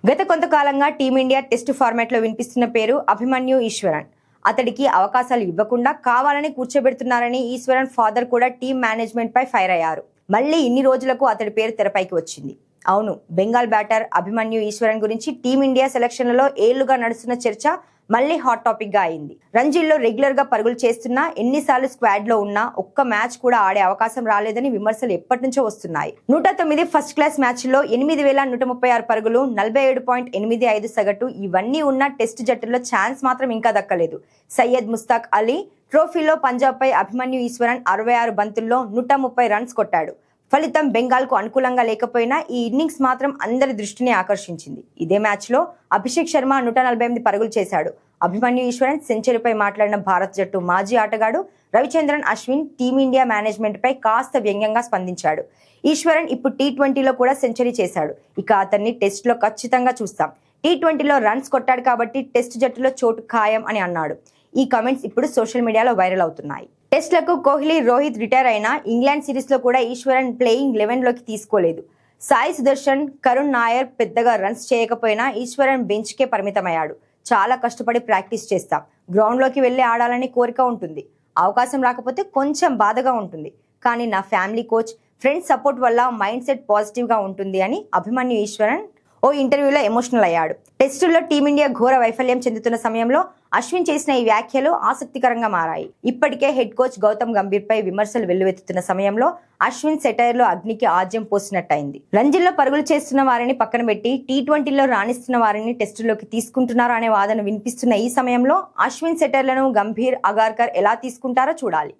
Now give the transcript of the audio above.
గత కొంతకాలంగా team India test ఫార్మాట్లో వినిపిస్తున్న పేరు అభిమన్యు ఈశ్వరన్. అతడికి అవకాశాలు ఇవ్వకుండా కావాలని కూర్చోబెడుతున్నారని ఈశ్వరన్ ఫాదర్ కూడా టీం మేనేజ్మెంట్ పై ఫైర్ అయ్యారు. మళ్ళీ ఇన్ని రోజులకు అతడి పేరు తెరపైకి వచ్చింది. అవును, బెంగాల్ బ్యాటర్ అభిమన్యు ఈశ్వరన్ గురించి టీమిండియా సెలక్షన్లలో ఏళ్లుగా నడుస్తున్న చర్చ మళ్ళీ హాట్ టాపిక్ గా అయింది. రంజీల్లో రెగ్యులర్ గా పరుగులు చేస్తున్నా, ఎన్నిసార్లు స్క్వాడ్ లో ఉన్నా ఒక్క మ్యాచ్ కూడా ఆడే అవకాశం రాలేదని విమర్శలు ఎప్పటి నుంచో వస్తున్నాయి. 109 ఫస్ట్ క్లాస్ మ్యాచ్ లో 8136 పరుగులు, 47.85 సగటు ఇవన్నీ ఉన్న టెస్ట్ జట్టులో ఛాన్స్ మాత్రం ఇంకా దక్కలేదు. సయ్యద్ ముస్తాక్ అలీ ట్రోఫీలో పంజాబ్ పై అభిమన్యు ఈశ్వరన్ 66 బంతుల్లో 130 రన్స్ కొట్టాడు. ఫలితం బెంగాల్ కు అనుకూలంగా లేకపోయినా ఈ ఇన్నింగ్స్ మాత్రం అందరి దృష్టిని ఆకర్షించింది. ఇదే మ్యాచ్ లో అభిషేక్ శర్మ 148 పరుగులు చేశాడు. అభిమన్యు ఈశ్వరన్ సెంచరీపై మాట్లాడిన భారత్ జట్టు మాజీ ఆటగాడు రవిచంద్రన్ అశ్విన్ టీమిండియా మేనేజ్మెంట్ పై కాస్త వ్యంగ్యంగా స్పందించాడు. ఈశ్వరన్ ఇప్పుడు టీ20లో కూడా సెంచరీ చేశాడు. ఇక అతన్ని టెస్ట్ లో ఖచ్చితంగా చూస్తాం. టీ20లో రన్స్ కొట్టాడు కాబట్టి టెస్ట్ జట్టులో చోటు ఖాయం అని అన్నాడు. ఈ కామెంట్స్ ఇప్పుడు సోషల్ మీడియాలో వైరల్ అవుతున్నాయి. టెస్ట్లకు కోహ్లీ, రోహిత్ రిటైర్ అయినా ఇంగ్లాండ్ సిరీస్ లో కూడా ఈశ్వరన్ ప్లేయింగ్ 11 లోకి తీసుకోలేదు. సాయి సుదర్శన్, కరుణ్ నాయర్ పెద్దగా రన్స్ చేయకపోయినా ఈశ్వరన్ బెంచ్ కే పరిమితమయ్యాడు. చాలా కష్టపడి ప్రాక్టీస్ చేస్తాం. గ్రౌండ్ లోకి వెళ్లి ఆడాలని కోరిక ఉంటుంది. అవకాశం రాకపోతే కొంచెం బాధగా ఉంటుంది. కానీ నా ఫ్యామిలీ, కోచ్, ఫ్రెండ్స్ సపోర్ట్ వల్ల మైండ్ సెట్ పాజిటివ్ గా ఉంటుంది అని అభిమన్యు ఈశ్వరన్ ఓ ఇంటర్వ్యూలో ఎమోషనల్ అయ్యాడు. టెస్టుల్లో టీమిండియా ఘోర వైఫల్యం చెందుతున్న సమయంలో అశ్విన్ చేసిన ఈ వ్యాఖ్యలు ఆసక్తికరంగా మారాయి. ఇప్పటికే హెడ్ కోచ్ గౌతమ్ గంభీర్ పై విమర్శలు వెల్లువెత్తుతున్న సమయంలో అశ్విన్ సెటైర్ లో అగ్నికి ఆజ్యం పోసినట్టయింది. రంజీల్లో పరుగులు చేస్తున్న వారిని పక్కన పెట్టి టీ20లో రాణిస్తున్న వారిని టెస్టులోకి తీసుకుంటున్నారు అనే వాదన వినిపిస్తున్న ఈ సమయంలో అశ్విన్ సెటైర్లను గంభీర్, అగార్కర్ ఎలా తీసుకుంటారో చూడాలి.